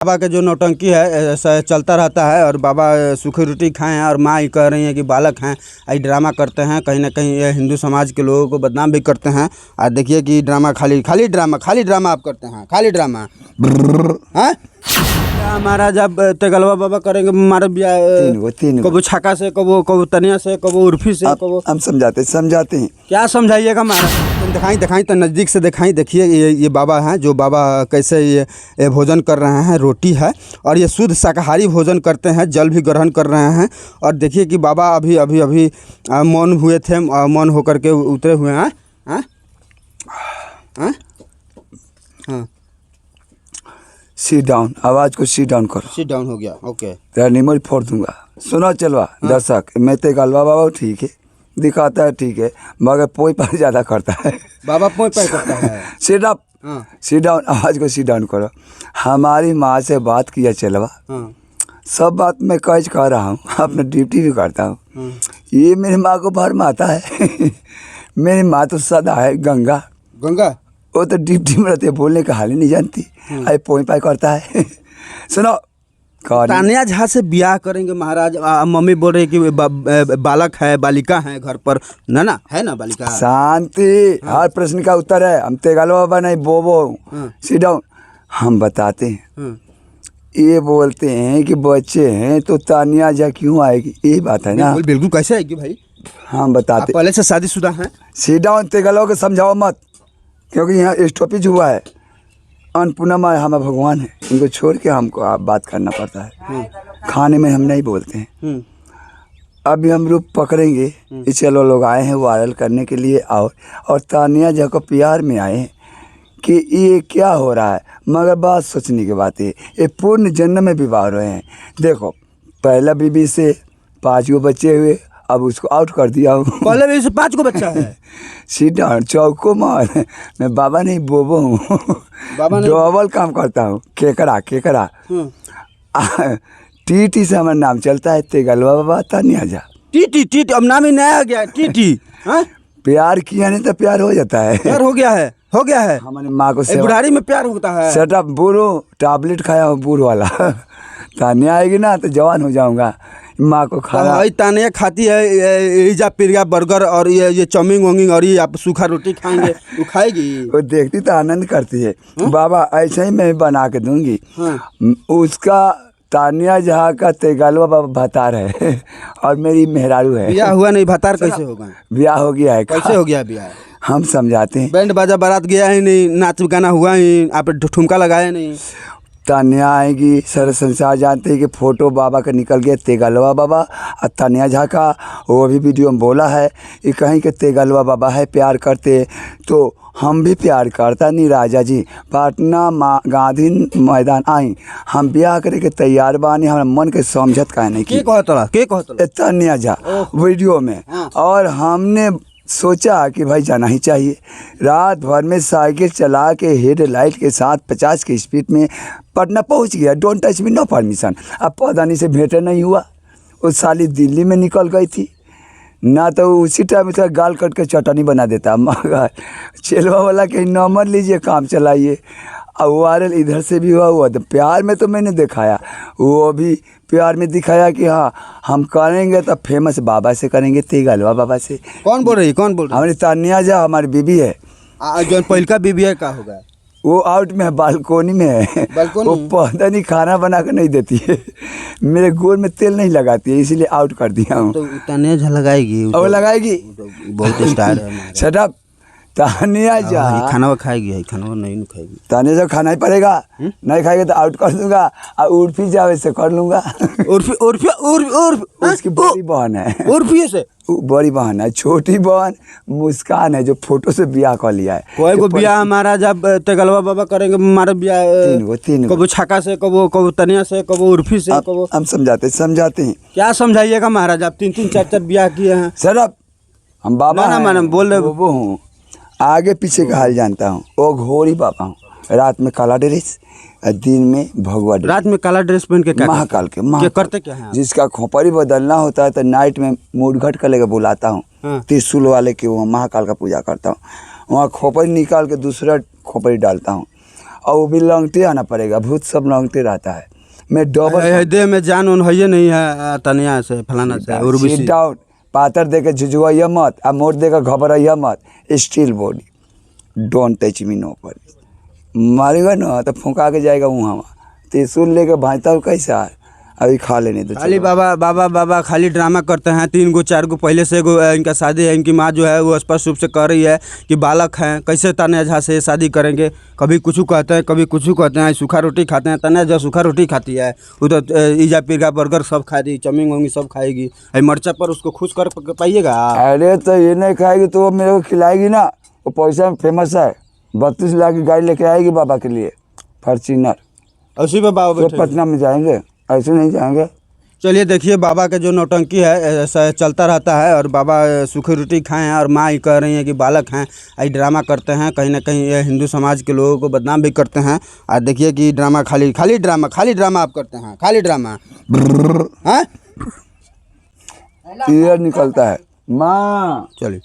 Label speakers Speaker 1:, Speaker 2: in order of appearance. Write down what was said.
Speaker 1: बाबा का जो नौटंकी है ऐसा चलता रहता है और बाबा सूखी रोटी खाए हैं और माँ ही कह रही हैं कि बालक हैं, आई ड्रामा करते हैं, कहीं ना कहीं ये हिंदू समाज के लोगों को बदनाम भी करते हैं। और देखिए कि ड्रामा खाली ड्रामा आप करते हैं, खाली ड्रामा हैं। हमारा जब तेगलवा बाबा करेंगे हमारे
Speaker 2: तीन
Speaker 1: कबो छाका से, कबो तनिया से, कबो उर्फी से, कबो
Speaker 2: हम समझाते हैं।
Speaker 1: क्या समझाइएगा महाराज? दिखाई तो नज़दीक से दिखाई। देखिए ये बाबा हैं, जो बाबा कैसे ये भोजन कर रहे हैं। रोटी है और ये शुद्ध शाकाहारी भोजन करते हैं, जल भी ग्रहण कर रहे हैं। और देखिए कि बाबा अभी मौन हुए थे, मौन होकर के उतरे हुए हैं। हाँ,
Speaker 2: सीट डाउन, आवाज़ को सीट डाउन करो।
Speaker 1: सीट डाउन हो गया, ओके।
Speaker 2: तेरा निमल फोड़ दूंगा। सुनो चलवा दर्शक, मैं तेगलवा बाबा ठीक है, दिखाता है ठीक है, मगर पोई पर ज़्यादा करता है।
Speaker 1: बाबा पोई पर करता है।
Speaker 2: सीट अप, सीट डाउन, आवाज़ को सीट डाउन करो। हमारी माँ से बात किया चलवा, सब बात मैं कह रहा हूँ, अपना ड्यूटी भी करता हूँ। ये मेरी माँ को भर आता है। मेरी माँ तो सदा है गंगा। वो तो डिप्टी में रहते, बोलने का हाल ही नहीं जानती। अरे पोई पाई करता है। सुनो,
Speaker 1: तानिया झा से ब्याह करेंगे महाराज। मम्मी बोल रही कि बालक है, बालिका है घर पर, ना है ना बालिका।
Speaker 2: शांति, हर प्रश्न का उत्तर है। हम तेगलवा बाबा नहीं, बोबो सीट डाउन। हम बताते हैं। ये बोलते हैं कि बच्चे हैं तो तानिया झा क्यों आएगी, यही बात है ना?
Speaker 1: बिल्कुल कैसे आएगी भाई?
Speaker 2: हम बताते,
Speaker 1: पहले से शादीशुदा हैं।
Speaker 2: सीट डाउन, तेगलवा को समझाओ मत, क्योंकि यहाँ स्टॉपेज हुआ है। अन्नपूर्णा माँ हमारा भगवान है, इनको छोड़ के हमको आप बात करना पड़ता है। खाने में हम नहीं बोलते हैं। अभी हम रूप पकड़ेंगे। ये चलो लोग आए हैं वायरल करने के लिए, और तानिया झा को प्यार में आए हैं कि ये क्या हो रहा है। मगर बात सोचने की बात है, ये पूर्ण जन्म में विवाह रहे हैं। देखो, पहला बीबी से 5 बच्चे हुए, अब उसको आउट कर दिया हूँ।
Speaker 1: पहले बीबी से 5 बच्चा है।
Speaker 2: सीट डाउन, चौको मार। मैं बाबा नहीं बोबो हूँ। डबल काम करता हूँ। केकरा टीटी से हमारा नाम चलता है, तेगलवा बाबा तानिया झा।
Speaker 1: टीटी अब नाम ही नया आ गया, टीटी।
Speaker 2: प्यार किया नहीं तो प्यार हो जाता है।
Speaker 1: प्यार हो गया है। हमारी
Speaker 2: माँ को
Speaker 1: बुढ़ारी में प्यार होता है।
Speaker 2: सेटअप बूढ़ो, टैबलेट खाया हूँ बूढ़ वाला। तानिया आएगी ना तो जवान हो जाऊंगा। माँ को खाना
Speaker 1: तानिया खाती है इजा पिरिया बर्गर और ये चाउमीन वोमिंग, और ये आप सूखा रोटी खाएंगे, वो खाएगी।
Speaker 2: वो देखती तो आनंद करती है। बाबा ऐसे ही मैं बना के दूंगी। उसका तानिया झा का तेगलवा बाबा भतार है और मेरी मेहरारू है।
Speaker 1: ब्याह हुआ नहीं, भतार कैसे होगा?
Speaker 2: ब्याह हो गया है।
Speaker 1: कैसे हो गया ब्याह?
Speaker 2: हम समझाते हैं।
Speaker 1: बैंड बाजा बारात गया ही नहीं, नाच गाना हुआ ही, आप ठुमका लगाया नहीं।
Speaker 2: तानिया आएगी, सारे संसार जानते हैं कि फोटो बाबा का निकल गया, तेगलवा बाबा और तानिया झा का। वो भी वीडियो में बोला है कि कहीं के तेगलवा बाबा है प्यार करते, तो हम भी प्यार करता नहीं। राजा जी पटना गांधी मैदान आई, हम ब्याह करे के तैयार बानी, हमारा मन के समझत का नहीं की तानिया झा वीडियो में। और हमने सोचा कि भाई जाना ही चाहिए। रात भर में साइकिल चला के हेडलाइट के साथ 50 की स्पीड में पटना पहुंच गया। Don't touch me, no permission. अब पौधानी से भेंट नहीं हुआ। वो साली दिल्ली में निकल गई थी ना, तो उसी टाइम में तो गाल कट के चटनी बना देता। मगर चेलवा वाला कहीं नंबर लीजिए, काम चलाइए। और वायरल इधर से भी हुआ तो प्यार में तो मैंने दिखाया, वो भी प्यार में दिखाया कि हाँ हम करेंगे तो फेमस बाबा से करेंगे, तेगलवा बाबा से।
Speaker 1: कौन बोल रही?
Speaker 2: हमारी तानिया झा हमारी बीबी है।
Speaker 1: जो पहलका बीबी है, क्या होगा?
Speaker 2: वो आउट में है, बालकोनी में है। वो पौधा नहीं, खाना बना कर नहीं देती है, मेरे गोल में तेल नहीं लगाती है, इसलिए आउट कर दिया हूँ।
Speaker 1: तो तानिया झा लगाएगी,
Speaker 2: वो लगाएगी,
Speaker 1: बहुत स्टार है।
Speaker 2: Shut up. तानिया झा
Speaker 1: खाना खाएगी, खाना नहीं खाएगी।
Speaker 2: तानिया झा खाना ही पड़ेगा, नहीं खाएगा तो आउट कर दूंगा। और उर्फी जा वैसे कर लूंगा। उसकी बड़ी बहन है।
Speaker 1: उर्फी से
Speaker 2: बड़ी बहन है, छोटी बहन मुस्कान है, जो फोटो से ब्याह कर लिया है।
Speaker 1: कोई को ब्याह हमारा जब तेगलवा बाबा करेंगे हमारा ब्याह, तीन कबो छाका से, कबो तनिया से, कबो उर्फी से, कबो।
Speaker 2: हम समझाते हैं।
Speaker 1: क्या समझाइएगा महाराज? आप 3 4 ब्याह किए हैं।
Speaker 2: सर अब हम बाबा
Speaker 1: ना बोल रहे
Speaker 2: वो हूँ, आगे पीछे का हाल जानता हूँ। वो घोड़ी बाबा हूँ। रात में काला ड्रेस, दिन में भगवा ड्रेस।
Speaker 1: रात में काला ड्रेस पहन के क्या
Speaker 2: महाकाल के
Speaker 1: करते क्या है?
Speaker 2: जिसका खोपड़ी बदलना होता है तो नाइट में मुड़घट कर लेकर बुलाता हूँ। त्रिशूल वाले के वहाँ महाकाल का पूजा करता हूँ। वहाँ खोपड़ी निकाल के दूसरा खोपड़ी डालता हूँ और वो भी लौंगते आना पड़ेगा, भूत सब लौंगते रहता है। मैं डबल
Speaker 1: देह में जान उन है नहीं है, तनिया से फलाना से उर्वशी
Speaker 2: सीट डाउन, पातर दे के झुझुआइया मत, आ मोट दे के घबराइया मत, steel body, don't touch me no पर मारेगा ना तो फुंका के जाएगा वहाँ। त्रिशूल लेके भाजता हूँ कैसा है, अभी खा लेने तो
Speaker 1: खाली बाबा खाली ड्रामा करते हैं। 3 गो 4 गो पहले से इनका शादी है। इनकी माँ जो है वो स्पष्ट रूप से कह रही है कि बालक हैं, कैसे तान्या झा से शादी करेंगे। कभी कुछ कहते हैं, कभी कुछ कहते हैं। सूखा रोटी खाते हैं, तान्या झा सूखा रोटी खाती है, वो तो ईजा पिर्गा बर्गर सब खाएगी, चाउमीन वाउमीन सब खाएगी। मर्चा पर उसको खुश कर पाइएगा।
Speaker 2: अरे तो ये नहीं खाएगी तो वो मेरे को खिलाएगी ना, वो पैसा में फेमस है। 32 लाख की गाड़ी लेके आएगी बाबा के लिए, फॉर्च्यूनर।
Speaker 1: उसी पर बाबा
Speaker 2: तो पटना में जाएंगे, ऐसे नहीं जाएंगे।
Speaker 1: चलिए देखिए, बाबा का जो नौटंकी है ऐसा चलता रहता है। और बाबा सूखी रोटी खाए हैं और माँ ही कह रही हैं कि बालक हैं, आई ड्रामा करते हैं। कहीं ना कहीं ये हिंदू समाज के लोगों को बदनाम भी करते हैं। और देखिए कि ड्रामा खाली ड्रामा आप करते हैं, खाली ड्रामा। हाँ
Speaker 2: क्लियर निकलता है माँ।
Speaker 1: चलिए।